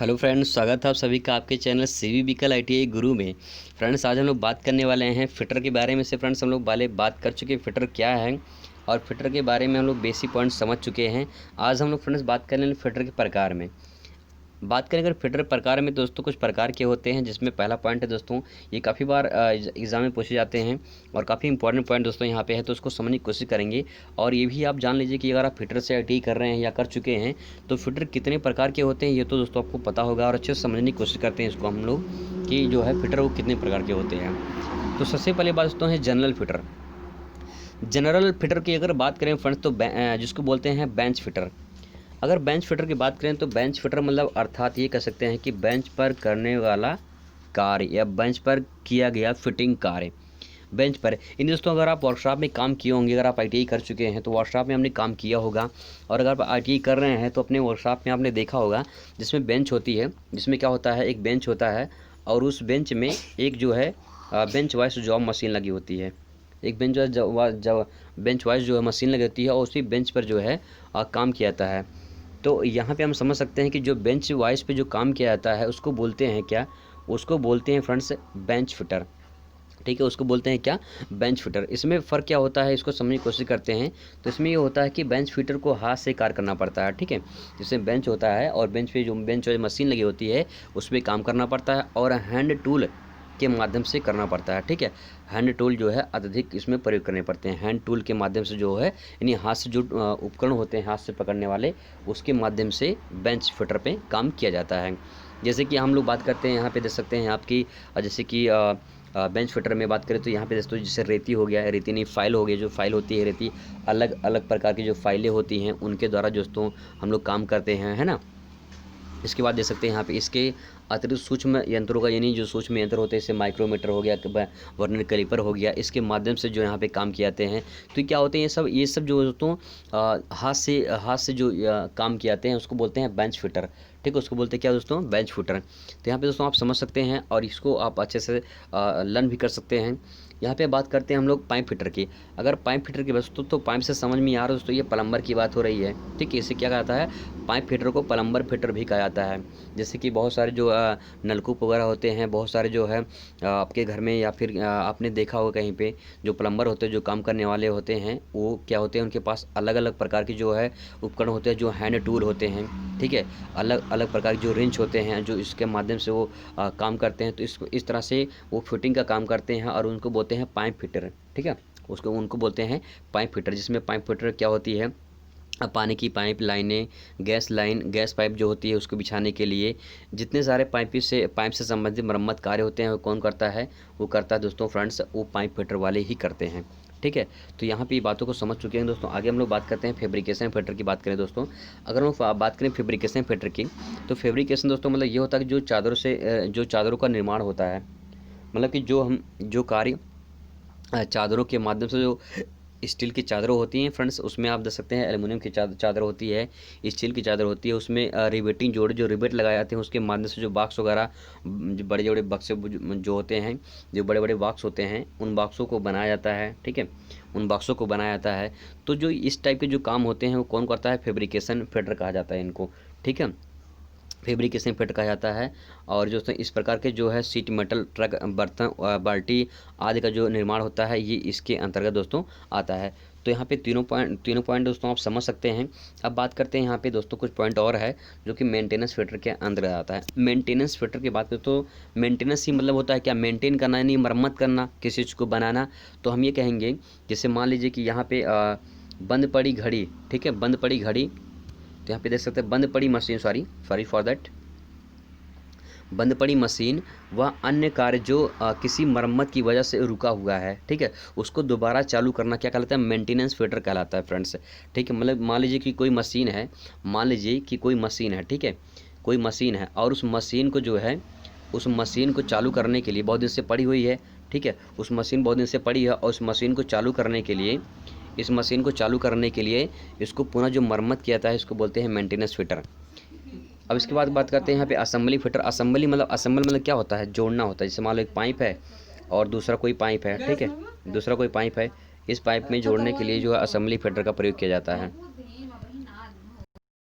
Hello friends, स्वागत है आप सभी का आपके चैनल सीवी व्हीकल आईटीआई गुरु में। फ्रेंड्स, आज हम लोग बात करने वाले हैं फिटर के बारे में। से फ्रेंड्स, हम लोग वाले बात कर चुके हैं फिटर क्या है और फिटर के बारे में हम लोग बेसिक पॉइंट समझ चुके हैं। आज हम लोग फ्रेंड्स बात करने फिटर के प्रकार में बात करें। अगर फिटर प्रकार में दोस्तों कुछ प्रकार के होते हैं, जिसमें पहला पॉइंट है दोस्तों, ये काफ़ी बार एग्ज़ाम में पूछे जाते हैं और काफ़ी इंपॉर्टेंट पॉइंट दोस्तों यहाँ पे है, तो उसको समझने की कोशिश करेंगे। और ये भी आप जान लीजिए कि अगर आप फिटर से आईटीआई कर रहे हैं या कर चुके हैं तो फिटर कितने प्रकार के होते हैं ये तो दोस्तों आपको पता होगा। और अच्छे से समझने की कोशिश करते हैं इसको हम लोग कि जो है फिटर वो कितने प्रकार के होते हैं। तो सबसे पहले बात दोस्तों है जनरल फिटर। जनरल फिटर की अगर बात करें फ्रेंड्स तो जिसको बोलते हैं बेंच फिटर। अगर बेंच फिटर की बात करें तो बेंच फिटर मतलब अर्थात ये कह सकते हैं कि बेंच पर करने वाला कार्य या बेंच पर किया गया फिटिंग कार्य। बेंच पर इन दोस्तों अगर आप वर्कशॉप में काम किए होंगे, अगर आप आईटीआई कर चुके हैं तो वर्कशॉप में हमने काम किया होगा। और अगर आप आईटीआई कर रहे हैं तो अपने वर्कशॉप में आपने देखा होगा जिसमें बेंच होती है, जिसमें क्या होता है, एक बेंच होता है और उस बेंच में एक जो है बेंच वाइज जॉब मशीन लगी होती है। एक बेंच वाइज जो है मशीन लगी होती है और उसी बेंच पर जो है काम किया जाता है। तो यहाँ पे हम समझ सकते हैं कि जो बेंच वाइज पे जो काम किया जाता है उसको बोलते हैं क्या, उसको बोलते हैं फ्रेंड्स बेंच फिटर। ठीक है, उसको बोलते हैं क्या, बेंच फिटर। इसमें फ़र्क क्या होता है इसको समझने की कोशिश करते हैं। तो इसमें ये होता है कि बेंच फिटर को हाथ से कार्य करना पड़ता है। ठीक है, जिसमें बेंच होता है और बेंच पे जो बेंच मशीन लगी होती है उस पर काम करना पड़ता है और हैंड टूल के माध्यम से करना पड़ता है। ठीक है, हैंड टूल जो है अत्यधिक इसमें प्रयोग करने पड़ते हैं। हैंड टूल के माध्यम से जो है यानी हाथ से जो उपकरण होते हैं हाथ से पकड़ने वाले, उसके माध्यम से बेंच फिटर पे काम किया जाता है। जैसे कि हम लोग बात करते हैं, यहाँ पे देख सकते हैं आपकी जैसे कि बेंच फिटर में बात करें तो यहाँ पे दोस्तों जैसे रेती हो गया है, रेती नहीं फाइल हो गया, जो फाइल होती है रेती, अलग अलग प्रकार की जो फाइलें होती हैं उनके द्वारा दोस्तों हम लोग काम करते हैं, है ना। इसके बाद देख सकते हैं यहाँ पे इसके अतिरिक्त सूक्ष्म यंत्रों का, यानी जो सूक्ष्म यंत्र होते हैं जैसे माइक्रोमीटर हो गया, वर्नियर कैलिपर हो गया, इसके माध्यम से जो यहाँ पे काम किए जाते हैं। तो क्या होते हैं ये सब जो दोस्तों हाथ से जो काम किए जाते हैं उसको बोलते हैं बेंच फिटर। ठीक है, उसको बोलते हैं क्या दोस्तों, बेंच फिटर। तो यहाँ पे दोस्तों आप समझ सकते हैं और इसको आप अच्छे से लर्न भी कर सकते हैं। यहाँ पे बात करते हैं हम लोग पाइप फिटर की। अगर पाइप फिटर की वस्तु तो पाइप से समझ में आ रहा है दोस्तों, ये प्लम्बर की बात हो रही है। ठीक है, इसे क्या कहा जाता है, पाइप फिटर को प्लम्बर फिटर भी कहा जाता है। जैसे कि बहुत सारे जो नलकूप वगैरह होते हैं, बहुत सारे जो है आपके घर में या फिर आपने देखा होगा कहीं पे, जो प्लम्बर होते हैं जो काम करने वाले होते हैं वो क्या होते हैं, उनके पास अलग अलग प्रकार की जो है उपकरण होते हैं, जो हैंड टूल होते हैं। ठीक है, अलग अलग प्रकार के जो रिंच होते हैं जो इसके माध्यम से वो काम करते हैं। तो इस तरह से वो फिटिंग का काम करते हैं और उनको बोलते हैं पाइप फिटर। ठीक है, उनको बोलते हैं पाइप फिटर, जिसमें पाइप फिटर क्या होती है, पानी की पाइप लाइनें, गैस पाइप जो होती है उसको बिछाने के लिए जितने सारे पाइप से संबंधित मरम्मत कार्य होते हैं वो कौन करता है, वो करता है दोस्तों फ्रेंड्स वो पाइप फिटर वाले ही करते हैं। ठीक है, तो यहाँ पे ये बातों को समझ चुके हैं दोस्तों। आगे हम लोग बात करते हैं फैब्रिकेशन फिटर की बात करें दोस्तों। अगर हम बात करें फैब्रिकेशन फिटर की, तो फैब्रिकेशन दोस्तों मतलब ये होता है कि जो चादरों का निर्माण होता है, मतलब कि जो कार्य चादरों के माध्यम से, जो स्टील की चादरें होती हैं फ्रेंड्स, उसमें आप देख सकते हैं एल्युमिनियम की चादर होती है, स्टील की चादर होती है, उसमें रिवेटिंग जोड़े जो रिवेट लगाए जाते हैं उसके माध्यम से जो बॉक्स वगैरह, जो बड़े बड़े बक्से जो होते हैं, जो बड़े बड़े बॉक्स होते हैं उन बॉक्सों को बनाया जाता है। ठीक है, उन बॉक्सों को बनाया जाता है। तो जो इस टाइप के जो काम होते हैं वो कौन करता है, फैब्रिकेशन फिटर कहा जाता है इनको। ठीक है, फैब्रिकेशन फिट कहा जाता है। और जो इस प्रकार के जो है सीट मेटल ट्रक बर्तन बाल्टी आदि का जो निर्माण होता है ये इसके अंतर्गत दोस्तों आता है। तो यहाँ पे तीनों पॉइंट दोस्तों आप समझ सकते हैं। अब बात करते हैं यहाँ पे दोस्तों कुछ पॉइंट और है जो कि मेंटेनेंस फिटर के अंतर्गत आता है। मेंटेनेंस फिटर की बात करें तो मेंटेनेंस ही मतलब होता है क्या, मेंटेन करना यानी मरम्मत करना, किसी चीज़ को बनाना। तो हम ये कहेंगे जैसे मान लीजिए कि यहाँ पे बंद पड़ी घड़ी। ठीक है, बंद पड़ी घड़ी, तो यहाँ पे देख सकते हैं बंद पड़ी मशीन, सॉरी फॉर दैट, बंद पड़ी मशीन वह अन्य कार्य जो किसी मरम्मत की वजह से रुका हुआ है। ठीक है, उसको दोबारा चालू करना क्या कहलाता है, मेंटेनेंस फिटर कहलाता है फ्रेंड्स। ठीक है, मतलब मान लीजिए कि कोई मशीन है, ठीक है, कोई मशीन है और उस मशीन को जो है, उस मशीन को चालू करने के लिए बहुत दिन से पड़ी हुई है। ठीक है, उस मशीन बहुत दिन से पड़ी है और उस मशीन को चालू करने के लिए, इसको पुनः जो मरम्मत किया जाता है इसको बोलते हैं मेंटेनेंस फिटर। अब इसके बाद बात करते हैं यहाँ पे असेंबली फिटर। असेंबल मतलब क्या होता है, जोड़ना होता है। जैसे मान लो एक पाइप है और दूसरा कोई पाइप है। ठीक है, दूसरा कोई पाइप है, इस पाइप में जोड़ने के लिए जो है असेंबली फिटर का प्रयोग किया जाता है।